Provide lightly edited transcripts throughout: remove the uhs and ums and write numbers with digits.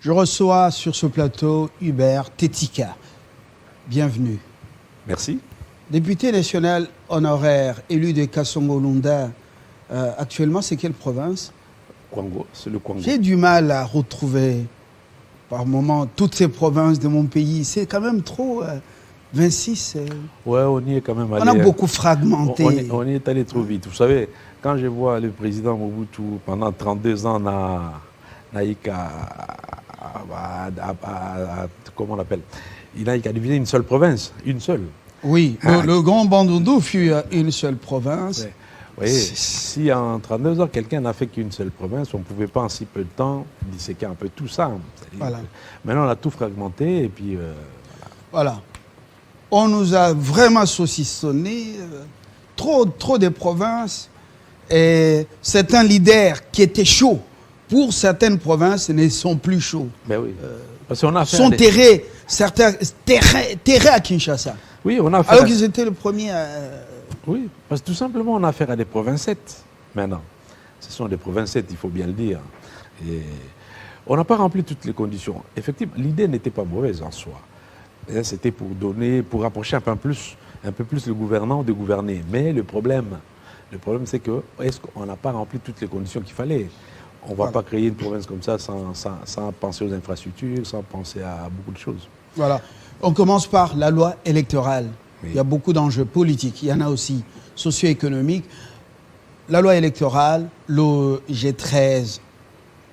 Je reçois sur ce plateau Hubert Tetika. Bienvenue. Merci. Député national honoraire, élu de Kasongo-Lunda. Actuellement, c'est quelle province? Kwango, c'est le Kwango. J'ai du mal à retrouver par moment toutes ces provinces de mon pays. C'est quand même trop. 26. Ouais, on y est quand même allé. On a beaucoup fragmenté. On y est allé trop vite. Vous savez, quand je vois le président Mobutu, pendant 32 ans, comment on appelle, il n'a qu'à diviser une seule province, une seule. Oui, le Grand Bandundu fut une seule province. Ouais. Oui, si en 32 ans, quelqu'un n'a fait qu'une seule province, on ne pouvait pas en si peu de temps disséquer un peu tout ça. Voilà. Maintenant, on a tout fragmenté et puis... Voilà. On nous a vraiment saucissonné, trop de provinces. Et certains leaders qui étaient chauds pour certaines provinces ne sont plus chauds. Ben oui. Parce qu'on a fait sont terrés, certains terrés à Kinshasa. Oui, on a fait... Alors qu'ils étaient le premier à... Oui, parce que tout simplement, on a affaire à des provincettes maintenant. Ce sont des provincettes, il faut bien le dire. Et on n'a pas rempli toutes les conditions. Effectivement, l'idée n'était pas mauvaise en soi. C'était pour donner, pour rapprocher un peu plus le gouvernant de gouverner. Mais le problème c'est que est-ce qu'on n'a pas rempli toutes les conditions qu'il fallait? On ne va pas créer une province comme ça sans penser aux infrastructures, sans penser à beaucoup de choses. Voilà. On commence par la loi électorale. Oui. Il y a beaucoup d'enjeux politiques. Il y en a aussi socio-économiques. La loi électorale, le G13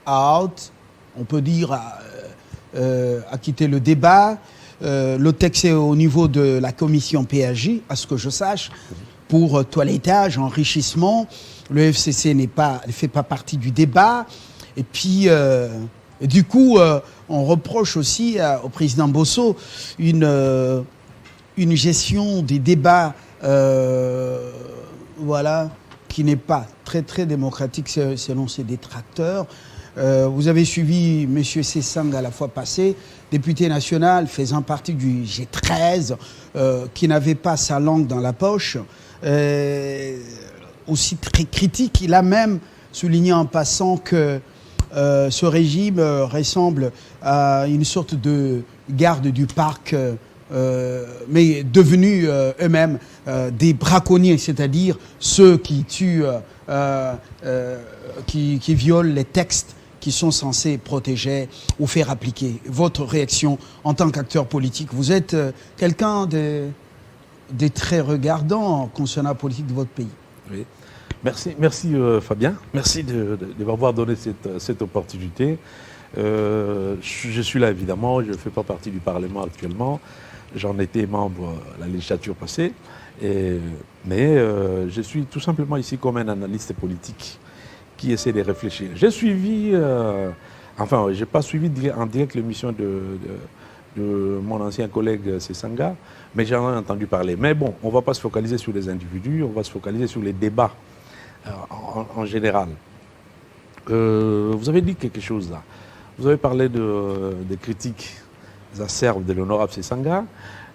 out, on peut dire a quitté le débat. Le texte est au niveau de la commission PAJ, à ce que je sache, pour toilettage, enrichissement. Le FCC ne fait pas partie du débat. Et puis, du coup, on reproche aussi au président Bosso une gestion des débats voilà, qui n'est pas très démocratique selon ses détracteurs. Vous avez suivi M. Sessang à la fois passée, député national faisant partie du G13, qui n'avait pas sa langue dans la poche, aussi très critique. Il a même souligné en passant que ce régime ressemble à une sorte de garde du parc, mais devenus eux-mêmes des braconniers, c'est-à-dire ceux qui tuent, qui violent les textes qui sont censés protéger ou faire appliquer. Votre réaction en tant qu'acteur politique, vous êtes quelqu'un de très regardant concernant la politique de votre pays. Oui. Merci Fabien. Merci de m'avoir donné cette opportunité. Je suis là évidemment, je ne fais pas partie du Parlement actuellement. J'en étais membre la législature passée. Mais je suis tout simplement ici comme un analyste politique qui essaie de réfléchir. J'ai suivi, enfin, je n'ai pas suivi en direct l'émission de mon ancien collègue Sessanga, mais j'en ai entendu parler. Mais bon, on ne va pas se focaliser sur les individus, on va se focaliser sur les débats en général. Vous avez dit quelque chose là. Vous avez parlé des critiques acerbes de l'honorable Sessanga.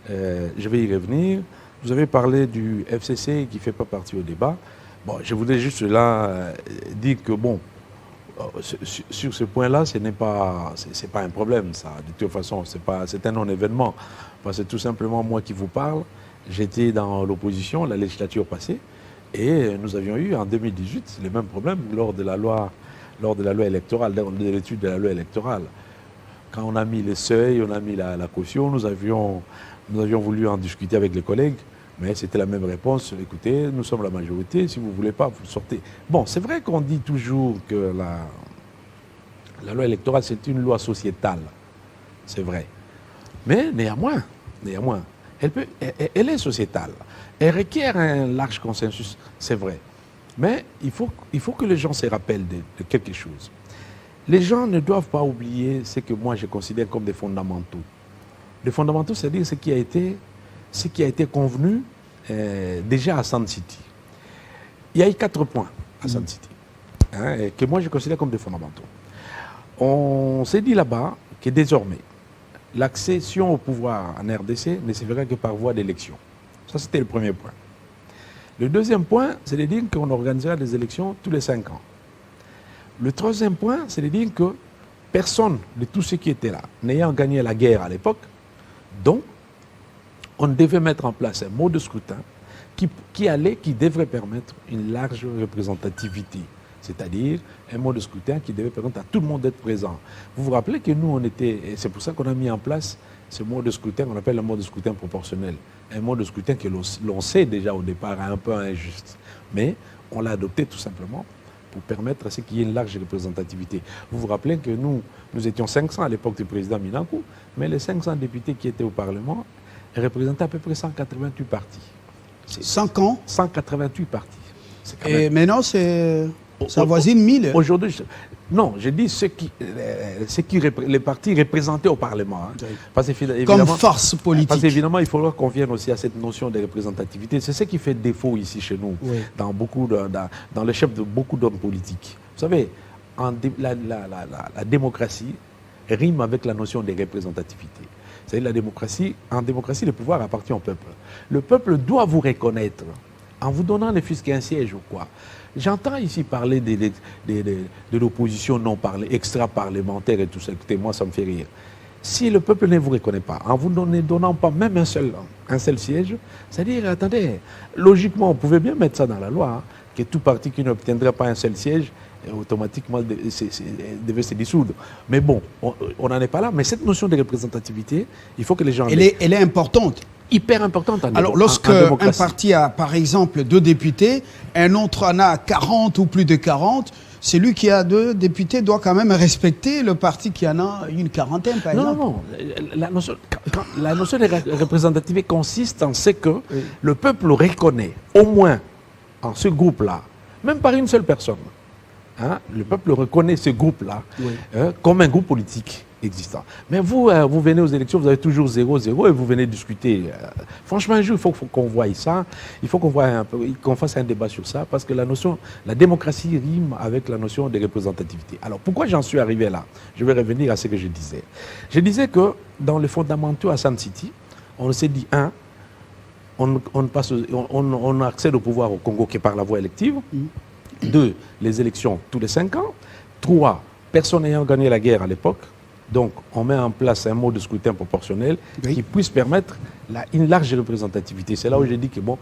Je vais y revenir. Vous avez parlé du FCC qui ne fait pas partie au débat. Bon, je voudrais juste là dire que bon, sur ce point-là, c'est pas un problème, ça. De toute façon, c'est un non-événement. Parce que tout simplement, moi qui vous parle, j'étais dans l'opposition, la législature passée, et nous avions eu en 2018 les mêmes problèmes lors de la loi électorale, de l'étude de la loi électorale. Quand on a mis les seuils, on a mis la caution, nous avions voulu en discuter avec les collègues. Mais c'était la même réponse. Écoutez, nous sommes la majorité. Si vous ne voulez pas, vous sortez. Bon, c'est vrai qu'on dit toujours que la loi électorale, c'est une loi sociétale. C'est vrai. Mais néanmoins, elle est sociétale. Elle requiert un large consensus. C'est vrai. Mais il faut que les gens se rappellent de quelque chose. Les gens ne doivent pas oublier ce que moi je considère comme des fondamentaux. Les fondamentaux, c'est-à-dire ce qui a été convenu déjà à Sand City. Il y a eu 4 points à Sand City, que moi je considère comme des fondamentaux. On s'est dit là-bas que désormais, l'accession au pouvoir en RDC ne se fera que par voie d'élection. Ça, c'était le premier point. Le deuxième point, c'est de dire qu'on organisera des élections tous les 5 ans. Le troisième point, c'est de dire personne de tous ceux qui étaient là, n'ayant gagné la guerre à l'époque, donc on devait mettre en place un mode de scrutin qui devrait permettre une large représentativité. C'est-à-dire un mode de scrutin qui devait permettre à tout le monde d'être présent. Vous vous rappelez que nous, et c'est pour ça qu'on a mis en place ce mode de scrutin qu'on appelle le mode de scrutin proportionnel. Un mode de scrutin que l'on sait déjà au départ un peu injuste. Mais on l'a adopté tout simplement pour permettre à ce qu'il y ait une large représentativité. Vous vous rappelez que nous étions 500 à l'époque du président Minankou, mais les 500 députés qui étaient au Parlement représentaient à peu près 188 partis. 5 ans 188 partis. Et maintenant, ça avoisine 1000. Aujourd'hui, non, je dis les partis représentés au Parlement. Hein. Parce comme force politique. Parce qu'évidemment, il faudra qu'on vienne aussi à cette notion de représentativité. C'est ce qui fait défaut ici chez nous, oui. Dans le chef de beaucoup d'hommes politiques. Vous savez, la démocratie rime avec la notion de représentativité. C'est-à-dire en démocratie, le pouvoir appartient au peuple. Le peuple doit vous reconnaître en vous donnant ne fût-ce qu'un siège ou quoi. J'entends ici parler de l'opposition non extra-parlementaire et tout ça. Écoutez, moi, ça me fait rire. Si le peuple ne vous reconnaît pas, en vous donnant pas même un seul siège, c'est-à-dire, attendez, logiquement, on pouvait bien mettre ça dans la loi, hein, que tout parti qui n'obtiendrait pas un seul siège, automatiquement, devait se dissoudre. Mais bon, on n'en est pas là. Mais cette notion de représentativité, il faut que les gens... Elle est importante. Hyper importante. Alors, lorsque un parti a, par exemple, 2 députés, un autre en a 40 ou plus de 40, celui qui a 2 députés doit quand même respecter le parti qui en a une quarantaine, par exemple. Non. La notion de représentativité consiste en ce que le peuple reconnaît, au moins en ce groupe-là, même par une seule personne. Hein, le peuple reconnaît ce groupe-là comme un groupe politique existant. Mais vous venez aux élections, vous avez toujours 0-0 et vous venez discuter. Franchement, un jour, il faut qu'on voie ça. Il faut qu'on fasse un débat sur ça parce que la démocratie rime avec la notion de représentativité. Alors, pourquoi j'en suis arrivé là? Je vais revenir à ce que je disais. Je disais que dans les fondamentaux à Sun City, on s'est dit, on accède au pouvoir au Congo qui est par la voie élective. 2, les élections tous les 5 ans. 3, personne n'ayant gagné la guerre à l'époque. Donc, on met en place un mode de scrutin proportionnel qui puisse permettre une large représentativité. C'est là où j'ai dit que, bon,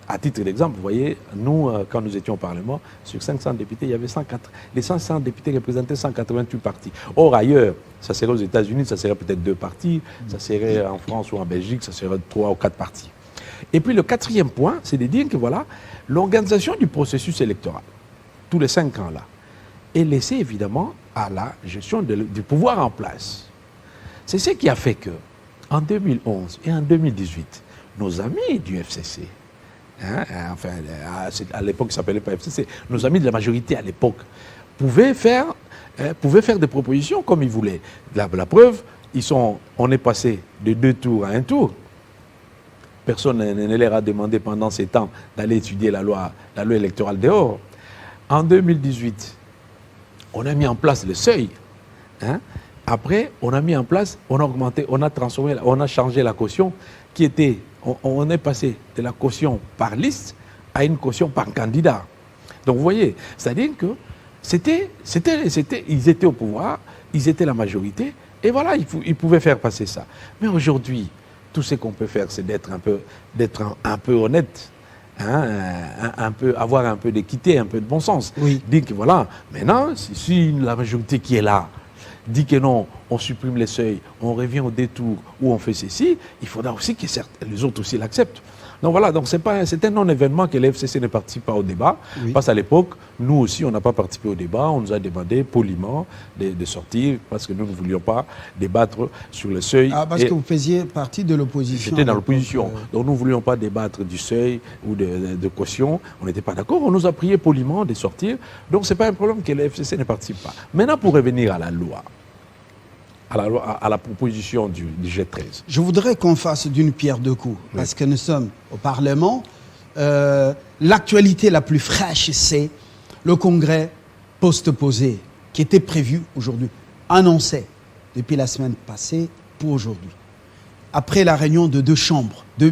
à titre d'exemple, vous voyez, nous, quand nous étions au Parlement, sur 500 députés, il y avait 104. Les 500 députés représentaient 188 partis. Or, ailleurs, ça serait aux États-Unis, ça serait peut-être 2 partis. Ça serait en France ou en Belgique, ça serait 3 ou 4 partis. Et puis, le 4e point, c'est de dire que, voilà, l'organisation du processus électoral, tous les 5 ans, là, est laissée, évidemment, à la gestion du pouvoir en place. C'est ce qui a fait que, en 2011 et en 2018, nos amis du FCC, à l'époque, ils ne s'appelaient pas FCC, nos amis de la majorité à l'époque, pouvaient faire des propositions comme ils voulaient. La preuve, on est passé de 2 tours à 1 tour. Personne ne leur a demandé pendant ces temps d'aller étudier la loi électorale dehors. En 2018, on a mis en place le seuil. Après, on a mis en place, on a augmenté, on a changé la caution qui était, on est passé de la caution par liste à une caution par candidat. Donc vous voyez, c'est-à-dire que ils étaient au pouvoir, ils étaient la majorité, et voilà, ils pouvaient faire passer ça. Mais aujourd'hui, tout ce qu'on peut faire, c'est d'être un peu honnête. Avoir un peu d'équité, un peu de bon sens. Dire que voilà, maintenant, si la majorité qui est là dit que non, on supprime les seuils, on revient au détour ou on fait ceci, il faudra aussi que les autres aussi l'acceptent. Donc voilà, donc c'est un non-événement que l'FCC ne participe pas au débat, parce qu'à l'époque, nous aussi, on n'a pas participé au débat, on nous a demandé poliment de sortir, parce que nous ne voulions pas débattre sur le seuil. Ah, parce que vous faisiez partie de l'opposition. J'étais dans l'opposition, donc nous ne voulions pas débattre du seuil ou de caution, on n'était pas d'accord, on nous a prié poliment de sortir, donc ce n'est pas un problème que l'FCC ne participe pas. Maintenant, pour revenir à la loi, à la proposition du G13. Je voudrais qu'on fasse d'une pierre deux coups, parce que nous sommes au Parlement. L'actualité la plus fraîche, c'est le congrès post-posé, qui était prévu aujourd'hui, annoncé depuis la semaine passée pour aujourd'hui. Après la réunion de 2 chambres, de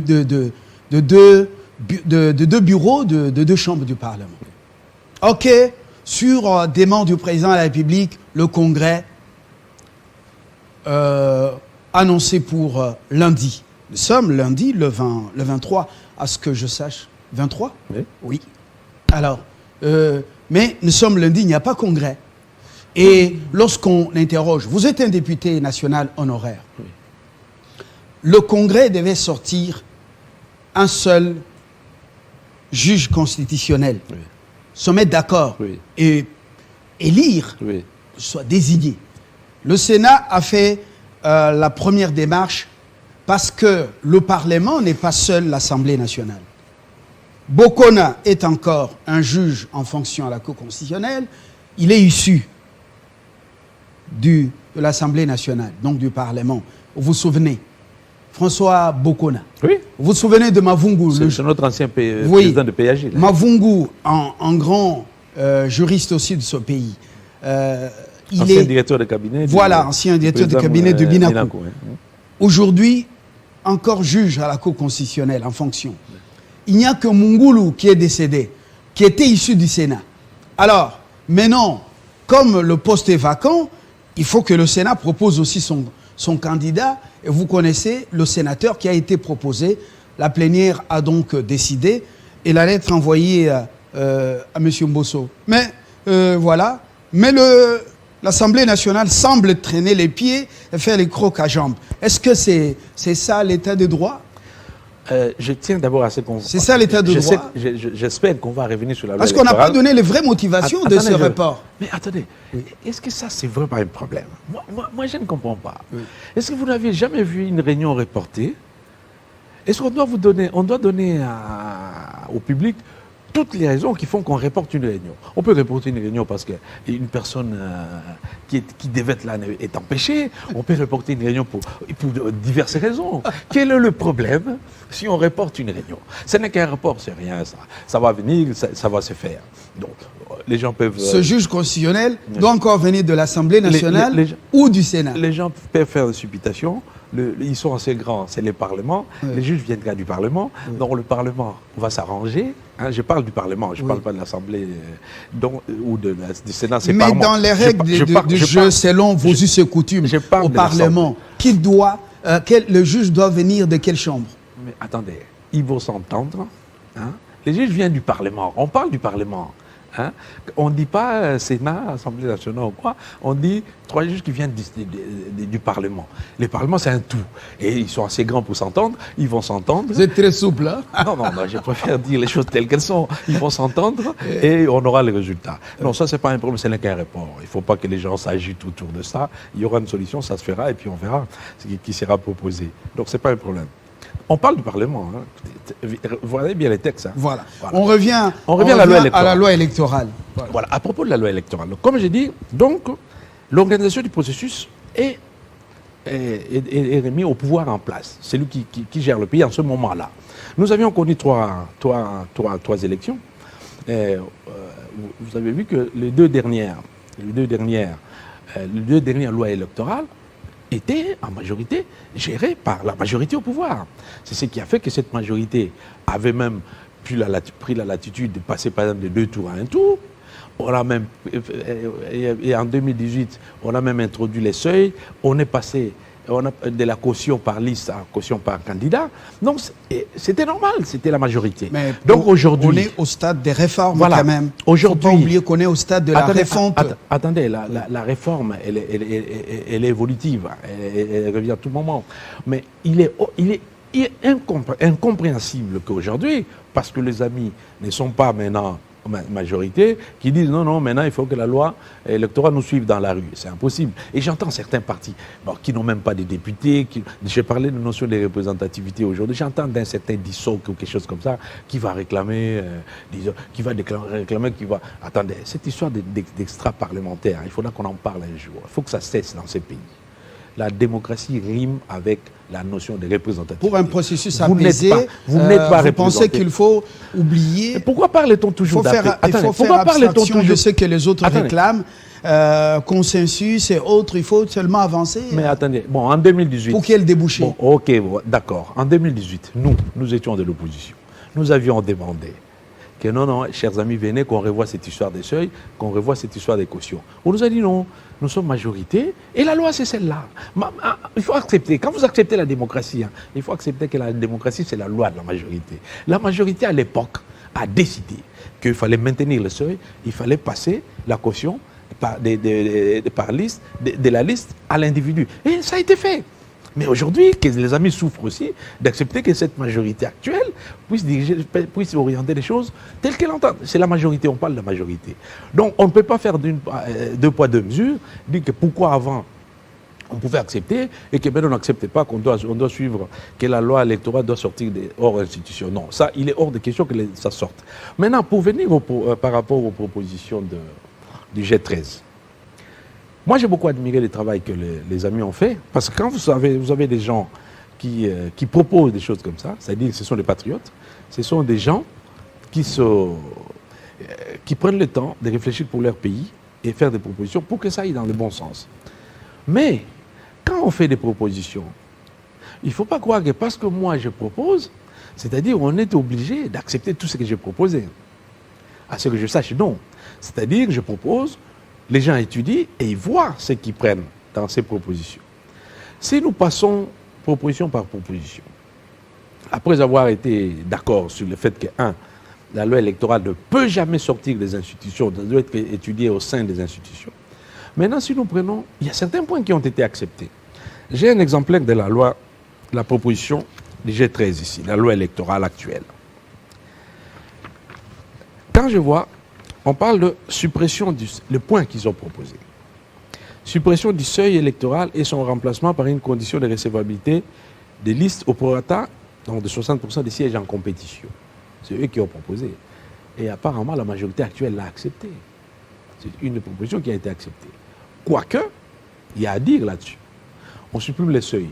deux bureaux de 2 chambres du Parlement. OK, sur demande du président de la République, le congrès annoncé pour lundi. Nous sommes lundi, le 23, à ce que je sache. 23 ? Oui. Oui. Alors, mais nous sommes lundi, il n'y a pas congrès. Et lorsqu'on interroge, vous êtes un député national honoraire. Oui. Le congrès devait sortir un seul juge constitutionnel, Oui. se mettre d'accord Oui. et élire, Oui. soit désigné. Le Sénat a fait la première démarche parce que le Parlement n'est pas seul l'Assemblée nationale. Bokona est encore un juge en fonction à la Cour constitutionnelle. Il est issu de l'Assemblée nationale, donc du Parlement. Vous vous souvenez, François Bokona. Oui. Vous vous souvenez de Mavungu, C'est notre ancien Oui. président de PAG. Mavungu, un grand juriste aussi de ce pays. Il Ancien est directeur de cabinet. Voilà, ancien directeur de cabinet de Binakou. Aujourd'hui, encore juge à la Cour constitutionnelle en fonction. Il n'y a que Mungulu qui est décédé, qui était issu du Sénat. Alors, maintenant, comme le poste est vacant, il faut que le Sénat propose aussi son candidat. Et vous connaissez le sénateur qui a été proposé. La plénière a donc décidé et la lettre envoyée à M. Mbosso. Mais voilà. Mais l'Assemblée nationale semble traîner les pieds et faire les crocs à jambes. Est-ce que c'est ça l'état de droit? Je tiens d'abord à ce qu'on... C'est ça l'état de droit? J'espère qu'on va revenir sur la loi Parce qu'on n'a pas électorale. donné les vraies motivations de ce report. Mais attendez, est-ce que ça c'est vraiment un problème? Moi, je ne comprends pas. Oui. Est-ce que vous n'avez jamais vu une réunion reportée? Est-ce qu'on doit donner au public toutes les raisons qui font qu'on reporte une réunion? On peut reporter une réunion parce qu'une personne qui devait être là est empêchée. On peut reporter une réunion pour diverses raisons. Quel est le problème si on reporte une réunion? Ce n'est qu'un report, c'est rien ça. Ça va venir, ça va se faire. Donc, les gens peuvent... Ce juge constitutionnel doit encore venir de l'Assemblée nationale ou du Sénat. Les gens peuvent faire des supputations. Ils sont assez grands, c'est le Parlement. Oui. Les juges viennent du Parlement. Oui. Donc le Parlement va s'arranger. Hein, je parle du Parlement, je ne Oui. parle pas de l'Assemblée ou du Sénat. Mais dans les règles du jeu, selon vos us et coutumes, au Parlement, le juge doit venir de quelle chambre? Mais attendez, ils vont s'entendre. Hein. Les juges viennent du Parlement. On parle du Parlement. Hein. On ne dit pas Sénat, Assemblée nationale ou quoi. On dit 3 juges qui viennent du Parlement. Le Parlement, c'est un tout. Et ils sont assez grands pour s'entendre. Ils vont s'entendre. Vous êtes très souple, hein? Non, je préfère dire les choses telles qu'elles sont. Ils vont s'entendre et on aura les résultats. Non, ça, c'est pas un problème, ce n'est qu'un report. Il ne faut pas que les gens s'agitent autour de ça. Il y aura une solution, ça se fera et puis on verra ce qui sera proposé. Donc, ce n'est pas un problème. On parle du Parlement. Hein. Vous voyez bien les textes. Hein. Voilà. On revient à la loi électorale. Voilà. À propos de la loi électorale. Comme j'ai dit, donc, l'organisation du processus est remise au pouvoir en place. C'est lui qui gère le pays en ce moment-là. Nous avions connu trois élections. Vous avez vu que les deux dernières lois électorales étaient en majorité gérées par la majorité au pouvoir. C'est ce qui a fait que cette majorité avait même pris la latitude de passer par exemple de 2 tours à 1 tour. On a même, et en 2018, on a même introduit les seuils. On est passé de la caution par liste à caution par candidat. Donc c'était normal, c'était la majorité. Mais donc aujourd'hui, on est au stade des réformes voilà, quand même. Aujourd'hui, il ne faut pas oublier qu'on est au stade de la refonte. Attendez, la réforme, elle est évolutive, elle revient à tout moment. Mais il est incompréhensible qu'aujourd'hui, parce que les amis ne sont pas maintenant majorité, qui disent non, maintenant il faut que la loi électorale nous suive dans la rue. C'est impossible. Et j'entends certains partis qui n'ont même pas de députés, j'ai parlé de notion de représentativité aujourd'hui, j'entends d'un certain dissoc ou quelque chose comme ça, qui va réclamer, Attendez, cette histoire d'extra-parlementaire, il faudra qu'on en parle un jour. Il faut que ça cesse dans ces pays. La démocratie rime avec la notion de représentativité. Pour un processus apaisé, vous pensez qu'il faut oublier... Mais pourquoi parle-t-on toujours d'absence? Il faut faire abstraction de ce que les autres réclament, consensus et autres, il faut seulement avancer. Mais attendez, en 2018... Pour quel débouché? D'accord. En 2018, nous étions de l'opposition. Nous avions demandé que non, non, chers amis, venez qu'on revoie cette histoire des seuils, qu'on revoie cette histoire des cautions. On nous a dit non, nous sommes majorité et la loi c'est celle-là. Il faut accepter, quand vous acceptez la démocratie, hein, il faut accepter que la démocratie c'est la loi de la majorité. La majorité à l'époque a décidé qu'il fallait maintenir le seuil, il fallait passer la caution par liste, de la liste à l'individu. Et ça a été fait. Mais aujourd'hui, que les amis souffrent aussi d'accepter que cette majorité actuelle puisse orienter les choses telles qu'elle entend. C'est la majorité, on parle de la majorité. Donc on ne peut pas faire deux poids, deux mesures, dire que pourquoi avant on pouvait accepter et que maintenant on n'accepte pas qu'on doit suivre, que la loi électorale doit sortir hors institution. Non, ça, il est hors de question que ça sorte. Maintenant, pour venir par rapport aux propositions du G13, moi, j'ai beaucoup admiré le travail que les amis ont fait, parce que quand vous avez des gens qui proposent des choses comme ça, c'est-à-dire que ce sont des patriotes, ce sont des gens qui prennent le temps de réfléchir pour leur pays et faire des propositions pour que ça aille dans le bon sens. Mais, quand on fait des propositions, il ne faut pas croire que parce que moi je propose, c'est-à-dire on est obligé d'accepter tout ce que j'ai proposé. À ce que je sache, non. C'est-à-dire que je propose, les gens étudient et ils voient ce qu'ils prennent dans ces propositions. Si nous passons proposition par proposition, après avoir été d'accord sur le fait que, la loi électorale ne peut jamais sortir des institutions, elle doit être étudiée au sein des institutions. Maintenant, si nous prenons, il y a certains points qui ont été acceptés. J'ai un exemplaire de la proposition du G13 ici, la loi électorale actuelle. Quand je vois, on parle de suppression le point qu'ils ont proposé. Suppression du seuil électoral et son remplacement par une condition de recevabilité des listes au prorata, donc de 60% des sièges en compétition. C'est eux qui ont proposé. Et apparemment, la majorité actuelle l'a accepté. C'est une des propositions qui a été acceptée. Quoique, il y a à dire là-dessus. On supprime les seuils.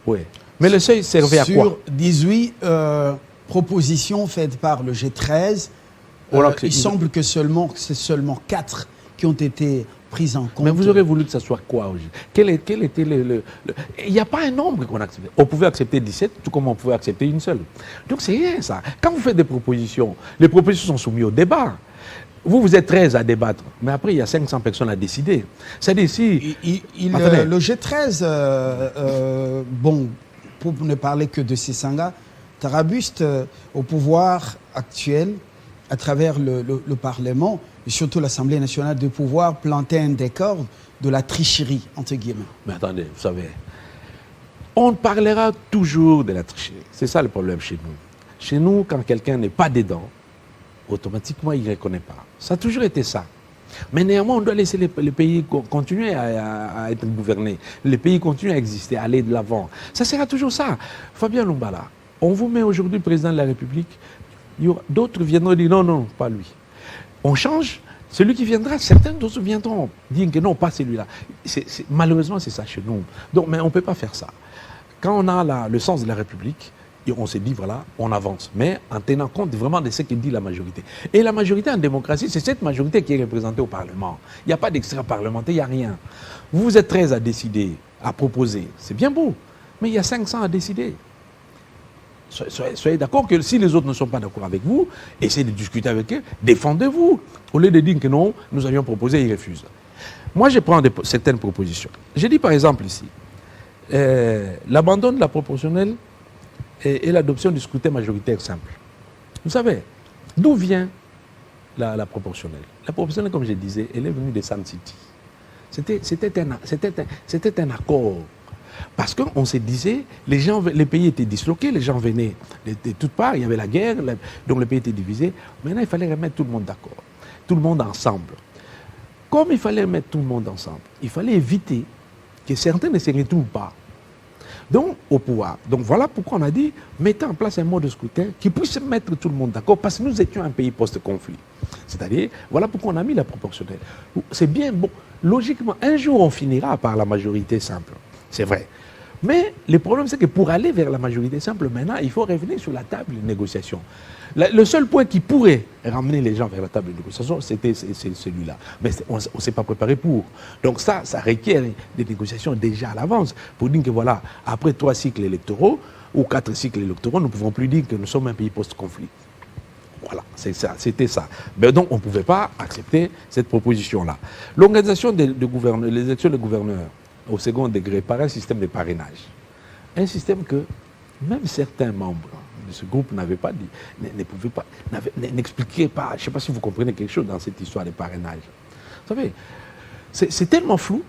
Oui. Mais le seuil servait à quoi? Sur 18 propositions faites par le G13, il semble que c'est seulement 4 qui ont été prises en compte. Mais vous aurez voulu que ça soit quoi aujourd'hui? Quel était Il n'y a pas un nombre qu'on accepte. On pouvait accepter 17, tout comme on pouvait accepter une seule. Donc c'est rien ça. Quand vous faites des propositions, les propositions sont soumises au débat. Vous êtes 13 à débattre, mais après il y a 500 personnes à décider. C'est-à-dire si... le G13, bon, pour ne parler que de Sisanga, tarabuste au pouvoir actuel, à travers le Parlement, et surtout l'Assemblée nationale, de pouvoir planter un décor de la tricherie, entre guillemets. Mais attendez, vous savez, on parlera toujours de la tricherie. C'est ça le problème chez nous. Chez nous, quand quelqu'un n'est pas dedans, automatiquement, il ne reconnaît pas. Ça a toujours été ça. Mais néanmoins, on doit laisser les pays continuer à être gouvernés. Les pays continuent à exister, à aller de l'avant. Ça sera toujours ça. Fabien Lumbala, on vous met aujourd'hui président de la République. D'autres viendront dire non, non, pas lui. On change. Celui qui viendra, certains d'autres viendront dire que non, pas celui-là. Malheureusement, c'est ça chez nous. Donc, mais on ne peut pas faire ça. Quand on a le sens de la République, on s'est dit, voilà, on avance. Mais en tenant compte vraiment de ce que dit la majorité. Et la majorité en démocratie, c'est cette majorité qui est représentée au Parlement. Il n'y a pas d'extra-parlementaire, il n'y a rien. Vous êtes 13 à décider, à proposer. C'est bien beau. Mais il y a 500 à décider. Soyez d'accord que si les autres ne sont pas d'accord avec vous, essayez de discuter avec eux, défendez-vous. Au lieu de dire que non, nous avions proposé, ils refusent. Moi, je prends certaines propositions. J'ai dit par exemple ici, l'abandon de la proportionnelle et l'adoption du scrutin majoritaire simple. Vous savez, d'où vient la proportionnelle? La proportionnelle, comme je disais, elle est venue de Sun City. C'était un accord. Parce qu'on se disait, les pays étaient disloqués, les gens venaient de toutes parts, il y avait la guerre, donc le pays était divisé. Maintenant, il fallait remettre tout le monde d'accord, tout le monde ensemble. Comme il fallait remettre tout le monde ensemble, il fallait éviter que certains ne se retrouvent pas. Donc, au pouvoir. Donc, voilà pourquoi on a dit, mettez en place un mode de scrutin qui puisse mettre tout le monde d'accord, parce que nous étions un pays post-conflit. C'est-à-dire, voilà pourquoi on a mis la proportionnelle. C'est bien, bon, logiquement, un jour on finira par la majorité simple. C'est vrai. Mais le problème, c'est que pour aller vers la majorité simple, maintenant, il faut revenir sur la table de négociation. Le seul point qui pourrait ramener les gens vers la table de négociation, c'est celui-là. Mais on ne s'est pas préparé pour. Donc ça requiert des négociations déjà à l'avance pour dire que voilà, après 3 cycles électoraux ou 4 cycles électoraux, nous ne pouvons plus dire que nous sommes un pays post-conflit. Voilà, c'était ça. Mais donc, on ne pouvait pas accepter cette proposition-là. L'organisation des élections de gouverneurs au second degré par un système de parrainage. Un système que même certains membres de ce groupe n'avaient pas dit, ne pouvaient pas, n'expliquaient pas. Je ne sais pas si vous comprenez quelque chose dans cette histoire de parrainage. Vous savez, c'est tellement flou.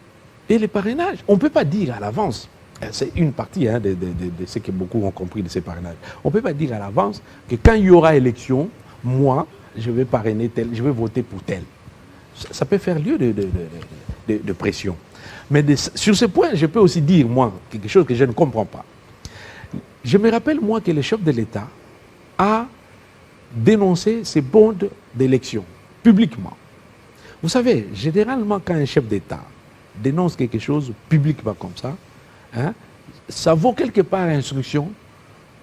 Et les parrainages, on ne peut pas dire à l'avance. C'est une partie de ce que beaucoup ont compris de ces parrainages. On ne peut pas dire à l'avance que quand il y aura élection, moi, je vais parrainer tel, je vais voter pour tel. Ça peut faire lieu de pression. Mais sur ce point, je peux aussi dire, moi, quelque chose que je ne comprends pas. Je me rappelle, moi, que le chef de l'État a dénoncé ces bondes d'élection, publiquement. Vous savez, généralement, quand un chef d'État dénonce quelque chose publiquement comme ça, hein, ça vaut quelque part instruction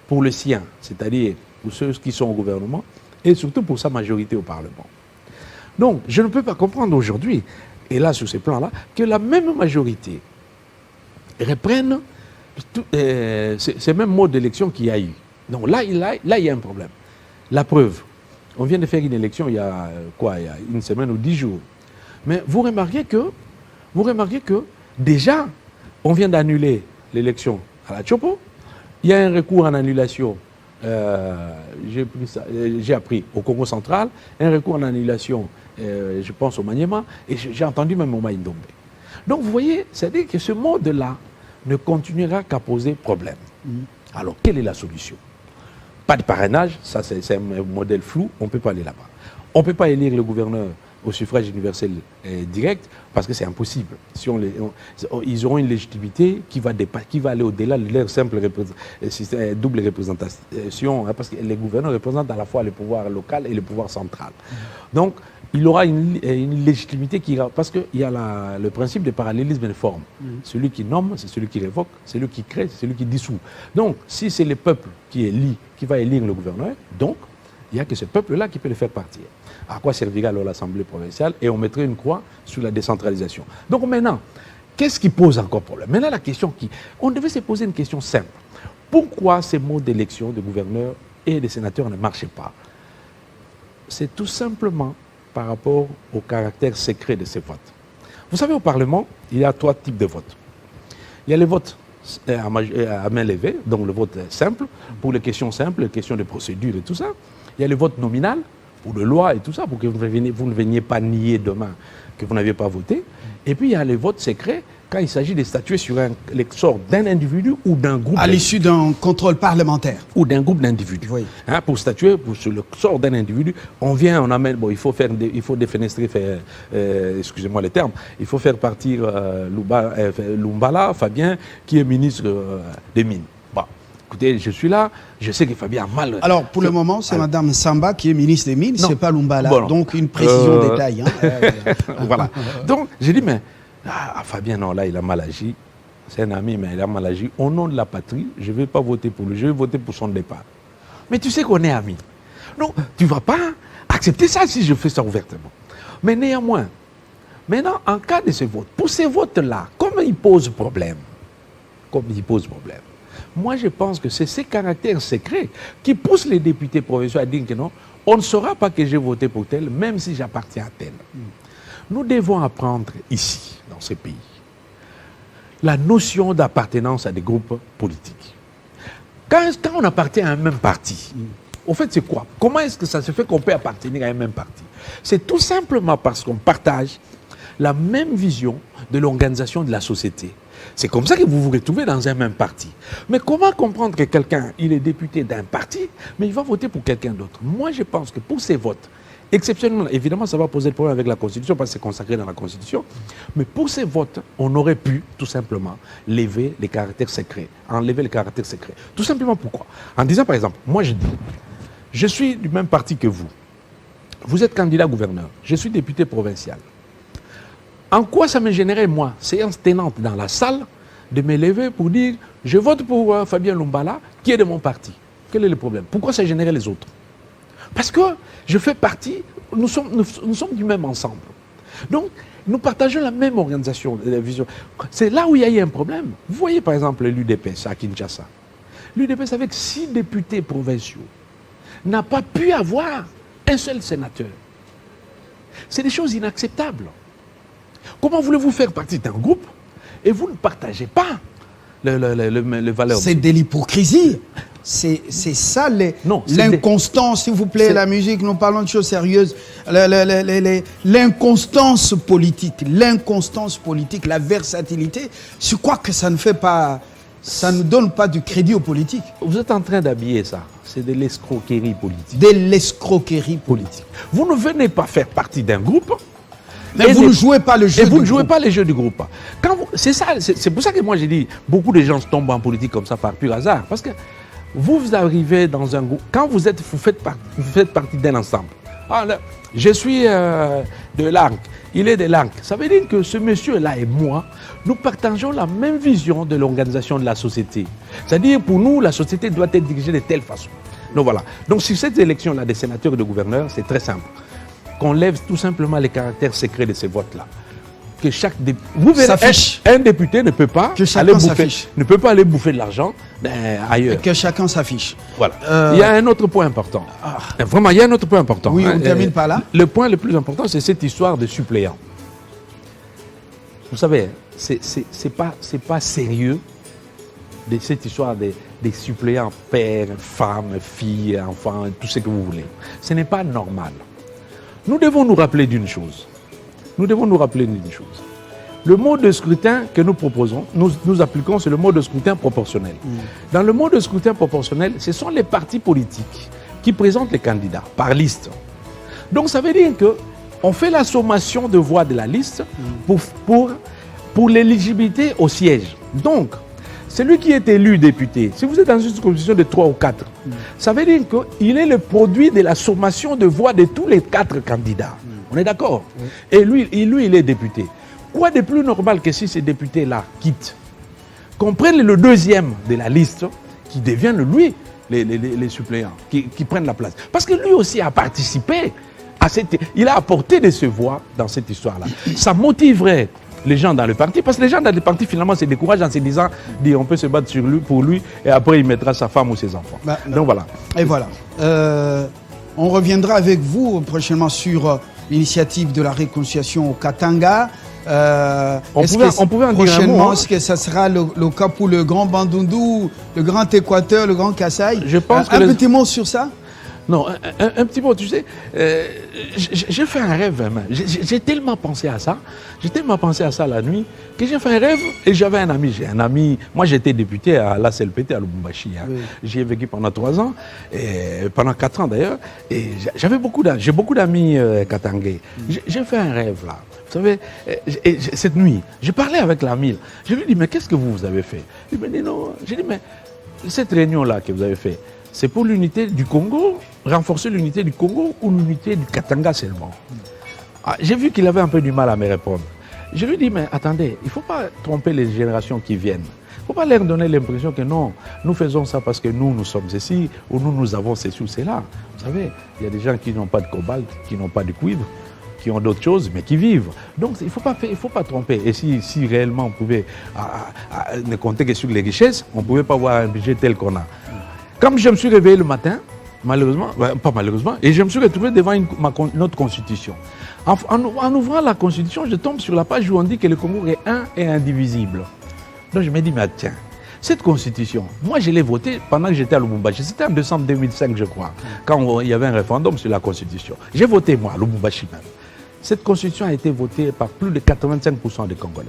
pour le sien, c'est-à-dire pour ceux qui sont au gouvernement, et surtout pour sa majorité au Parlement. Donc, je ne peux pas comprendre aujourd'hui, et là, sur ces plans-là, que la même majorité reprenne ces mêmes modes d'élection qu'il y a eu. Donc là, il y a un problème. La preuve, on vient de faire une élection il y a une semaine ou 10 jours. Mais vous remarquez que déjà, on vient d'annuler l'élection à la Tchopo. Il y a un recours en annulation, j'ai appris au Congo central, un recours en annulation, je pense au Maniema, et j'ai entendu même au Maïndombe. Donc vous voyez, c'est-à-dire que ce mode-là ne continuera qu'à poser problème. Alors, quelle est la solution? Pas de parrainage, ça c'est un modèle flou, on ne peut pas aller là-bas. On ne peut pas élire le gouverneur au suffrage universel direct, parce que c'est impossible. Si ils auront une légitimité qui va aller au-delà de leur simple double représentation, hein, parce que les gouverneurs représentent à la fois le pouvoir local et le pouvoir central. Donc, il aura une légitimité parce qu'il y a le principe de parallélisme de forme. Celui qui nomme, c'est celui qui révoque, celui qui crée, c'est celui qui dissout. Donc, si c'est le peuple qui va élire le gouverneur, donc, il n'y a que ce peuple-là qui peut le faire partir. À quoi servira alors l'Assemblée provinciale? Et on mettrait une croix sur la décentralisation. Donc maintenant, qu'est-ce qui pose encore problème? Maintenant, la question on devait se poser une question simple. Pourquoi ces modes d'élection de gouverneurs et de sénateurs ne marchaient pas? C'est tout simplement par rapport au caractère secret de ces votes. Vous savez, au Parlement, il y a 3 types de votes. Il y a le vote à main levée, donc le vote simple, pour les questions simples, les questions de procédure et tout ça. Il y a le vote nominal, pour les lois et tout ça, pour que vous ne veniez pas nier demain que vous n'aviez pas voté. Et puis il y a le vote secret quand il s'agit de statuer sur le sort d'un individu ou d'un groupe. À l'issue d'un contrôle parlementaire. Ou d'un groupe d'individus. Oui. Hein, pour statuer sur le sort d'un individu, on amène, il faut défenestrer, excusez-moi les termes, il faut faire partir Lumbala, Fabien, qui est ministre des Mines. Bon. Écoutez, je suis là, je sais que Fabien a mal... Alors, pour le moment, c'est Mme Samba qui est ministre des Mines, c'est pas Lumbala. Bon, donc, une précision détail. Hein. Voilà. Donc, j'ai dit, mais Fabien, non, là, il a mal agi. C'est un ami, mais il a mal agi. Au nom de la patrie, je ne vais pas voter pour lui, je vais voter pour son départ. Mais tu sais qu'on est amis. Donc, tu ne vas pas accepter ça si je fais ça ouvertement. Mais néanmoins, maintenant, en cas de ce vote, pour ces votes-là, comment ils posent problème? Moi, je pense que c'est ces caractères secrets qui poussent les députés provinciaux à dire que non, on ne saura pas que j'ai voté pour tel, même si j'appartiens à tel. Nous devons apprendre ici, dans ce pays, la notion d'appartenance à des groupes politiques. Quand on appartient à un même parti, au fait, c'est quoi? Comment est-ce que ça se fait qu'on peut appartenir à un même parti? C'est tout simplement parce qu'on partage la même vision de l'organisation de la société. C'est comme ça que vous vous retrouvez dans un même parti. Mais comment comprendre que quelqu'un, il est député d'un parti, mais il va voter pour quelqu'un d'autre? Moi, je pense que pour ces votes, exceptionnellement, évidemment, ça va poser le problème avec la Constitution parce que c'est consacré dans la Constitution, mais pour ces votes, on aurait pu, tout simplement, enlever les caractères secrets. Tout simplement pourquoi? En disant, par exemple, moi je dis, je suis du même parti que vous. Vous êtes candidat gouverneur. Je suis député provincial. En quoi ça me gênerait, moi, séance tenante dans la salle, de me lever pour dire je vote pour Fabien Lumbala, qui est de mon parti? Quel est le problème? Pourquoi ça gênerait les autres? Parce que je fais partie, nous sommes du même ensemble. Donc, nous partageons la même organisation, la vision. C'est là où il y a eu un problème. Vous voyez par exemple l'UDPS à Kinshasa. L'UDPS avec 6 députés provinciaux n'a pas pu avoir un seul sénateur. C'est des choses inacceptables. Comment voulez-vous faire partie d'un groupe et vous ne partagez pas les valeurs? C'est de l'hypocrisie. C'est ça l'inconstance, s'il vous plaît, la musique, nous parlons de choses sérieuses. L'inconstance politique, la versatilité, je crois que ça ne fait pas, ça ne donne pas du crédit aux politiques. Vous êtes en train d'habiller ça. C'est de l'escroquerie politique. De l'escroquerie politique. Vous ne venez pas faire partie d'un groupe. Mais vous ne jouez pas le jeu du groupe. Et vous ne jouez pas les jeux du groupe. C'est pour ça que moi j'ai dit, beaucoup de gens tombent en politique comme ça par pur hasard. Parce que vous arrivez dans un groupe, quand vous faites partie d'un ensemble. Ah, là, je suis de l'ANC, il est de l'ANC. Ça veut dire que ce monsieur-là et moi, nous partageons la même vision de l'organisation de la société. C'est-à-dire pour nous, la société doit être dirigée de telle façon. Donc voilà. Donc sur cette élection-là des sénateurs et de gouverneurs, c'est très simple. Qu'on lève tout simplement les caractères secrets de ces votes-là. Que chaque vous verrez, un député ne peut pas aller bouffer de l'argent ailleurs. Que chacun s'affiche. Voilà. Il y a un autre point important. Vraiment, il y a un autre point important. Oui, on termine par là. Le point le plus important, c'est cette histoire de suppléants. Vous savez, c'est pas sérieux de cette histoire des suppléants pères, femmes, filles, enfants, tout ce que vous voulez. Ce n'est pas normal. Nous devons nous rappeler d'une chose. Le mode de scrutin que nous proposons, nous appliquons, c'est le mode de scrutin proportionnel. Dans le mode de scrutin proportionnel, ce sont les partis politiques qui présentent les candidats par liste. Donc ça veut dire qu'on fait la sommation de voix de la liste pour l'éligibilité au siège. Donc, celui qui est élu député, si vous êtes dans une circonscription de 3 ou 4, ça veut dire qu'il est le produit de la sommation de voix de tous les 4 candidats. On est d'accord? Et lui, il est député. Quoi de plus normal que si ces députés-là quittent, qu'on prenne le deuxième de la liste, qui deviennent lui les suppléants, qui prennent la place. Parce que lui aussi a participé à il a apporté de ses voix dans cette histoire-là. Ça motiverait les gens dans le parti, parce que les gens dans le parti finalement se découragent en se disant on peut se battre pour lui et après il mettra sa femme ou ses enfants. Donc voilà. Et voilà. On reviendra avec vous prochainement sur l'initiative de la réconciliation au Katanga. On pouvait en dire un mot. Est-ce que ça sera le cas pour le Grand Bandundu, le Grand Équateur, le Grand Kasaï? Je pense un petit mot sur ça? Non, un petit mot, tu sais, j'ai fait un rêve, vraiment. J'ai tellement pensé à ça, la nuit, que j'ai fait un rêve et j'avais un ami, moi j'étais député à l'ACLPT à Lubumbashi, hein. Oui. J'y ai vécu pendant 3 ans, et pendant 4 ans d'ailleurs, et j'ai beaucoup d'amis katangais. J'ai fait un rêve là, vous savez, cette nuit, j'ai parlé avec l'ami, je lui ai dit, mais qu'est-ce que vous avez fait? Il m'a dit non, j'ai dit, mais cette réunion-là que vous avez fait, c'est pour l'unité du Congo, renforcer l'unité du Congo ou l'unité du Katanga seulement? J'ai vu qu'il avait un peu du mal à me répondre. Je lui ai dit, mais attendez, il ne faut pas tromper les générations qui viennent. Il ne faut pas leur donner l'impression que non, nous faisons ça parce que nous sommes ici, ou nous avons ceci ou cela. Vous savez, il y a des gens qui n'ont pas de cobalt, qui n'ont pas de cuivre, qui ont d'autres choses, mais qui vivent. Donc, il ne faut pas tromper. Et si réellement on pouvait ne compter que sur les richesses, on ne pouvait pas avoir un budget tel qu'on a. Comme je me suis réveillé le matin, malheureusement, pas malheureusement, et je me suis retrouvé devant notre constitution. En ouvrant la constitution, je tombe sur la page où on dit que le Congo est un et indivisible. Donc je me dis, mais tiens, cette constitution, moi je l'ai votée pendant que j'étais à Lubumbashi. C'était en décembre 2005, je crois, quand il y avait un référendum sur la constitution. J'ai voté, moi, à Lubumbashi même. Cette constitution a été votée par plus de 85% des Congolais.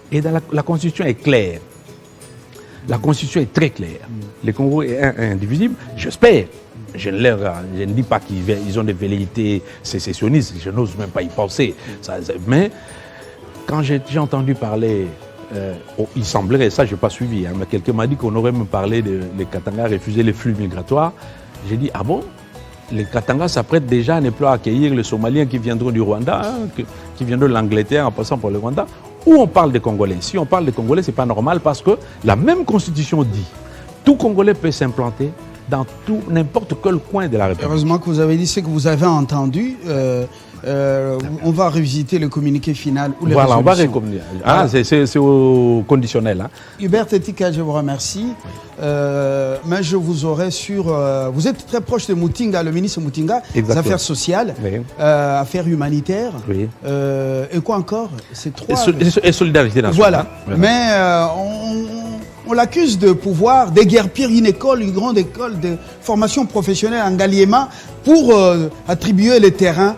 Et la constitution est claire. La constitution est très claire. Le Congo est indivisible. J'espère. Je ne dis pas qu'ils ont des velléités sécessionnistes. Je n'ose même pas y penser. Mais quand j'ai entendu parler, il semblerait, ça je n'ai pas suivi, mais quelqu'un m'a dit qu'on aurait même parlé de les Katanga refuser les flux migratoires. J'ai dit, ah bon? Les Katanga s'apprêtent déjà à ne plus accueillir les Somaliens qui viendront du Rwanda, qui viendront de l'Angleterre en passant par le Rwanda. Ou on parle des Congolais. Si on parle des Congolais, ce n'est pas normal parce que la même constitution dit tout Congolais peut s'implanter dans n'importe quel coin de la République. Heureusement que vous avez dit ce que vous avez entendu. On va revisiter le communiqué final ou les Voilà, on va résolutions. recommuniquer. Ah, c'est au conditionnel. Hein. Hubert Tetika, je vous remercie. Mais je vous aurai sur... vous êtes très proche de Moutinga, le ministre Moutinga, des Exactement. Affaires sociales, Oui. Affaires humanitaires. Oui. Et quoi encore? C'est trois. Et solidarité nationale. Voilà. Hein. Voilà. Mais on l'accuse de pouvoir déguerpir une grande école de formation professionnelle en Galiema pour attribuer les terrains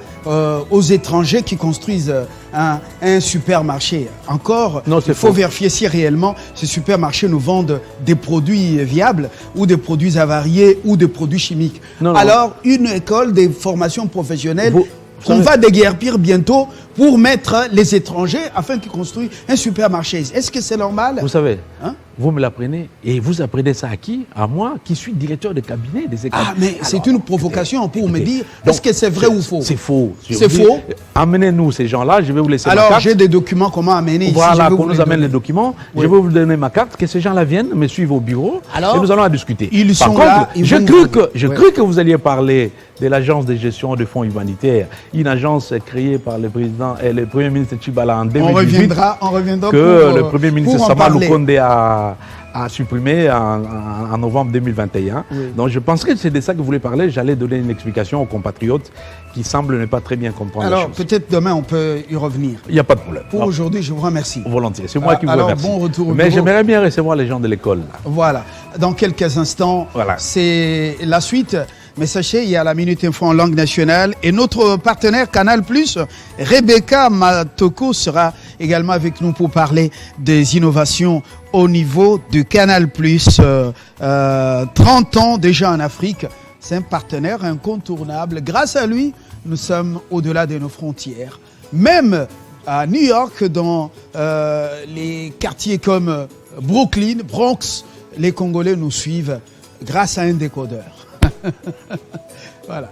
aux étrangers qui construisent un supermarché. Encore, Non, il faut faux. vérifier si réellement ces supermarchés nous vendent des produits viables ou des produits avariés ou des produits chimiques. Non, non. Alors, une école de formation professionnelle qu'on savez- va déguerpir bientôt pour mettre les étrangers afin qu'ils construisent un supermarché. Est-ce que c'est normal? Vous savez, Hein? vous me l'apprenez et vous apprenez ça à qui? À moi, qui suis directeur de cabinet des écoles. Ah, mais c'est une provocation pour me dire, Donc, est-ce que c'est vrai ou faux? C'est faux. Je C'est vous dis, faux. Amenez-nous ces gens-là, je vais vous laisser ma Alors, carte. j'ai des documents, comment amener ici? Voilà, je vais qu'on vous nous les amène donner. les documents. Oui. Je vais vous donner ma carte, que ces gens-là viennent me suivre au bureau Alors, et nous allons en discuter. ils Par sont contre, là, ils je vont crus nous- que, je Ouais. crus que vous alliez parler de l'agence de gestion de fonds humanitaires, une agence créée par le président et le premier ministre Tchibala en 2018. On reviendra Que pour, le Premier ministre pour en Sama parler. Lukonde a supprimé en novembre 2021. Oui. Donc je penserais que c'est de ça que vous voulez parler. J'allais donner une explication aux compatriotes qui semblent ne pas très bien comprendre Alors, les choses. peut-être demain, on peut y revenir. Il n'y a pas de problème. Pour Non, aujourd'hui, je vous remercie. volontiers. C'est moi qui vous Alors, remercie. bon retour au Mais bureau. j'aimerais bien recevoir les gens de l'école. là. Voilà. Dans quelques instants, Voilà. c'est la suite. Mais sachez, il y a la Minute Info en langue nationale. Et notre partenaire Canal+, Rebecca Matoko, sera également avec nous pour parler des innovations au niveau de Canal+. 30 ans déjà en Afrique. C'est un partenaire incontournable. Grâce à lui, nous sommes au-delà de nos frontières. Même à New York, dans les quartiers comme Brooklyn, Bronx, les Congolais nous suivent grâce à un décodeur. Voilà.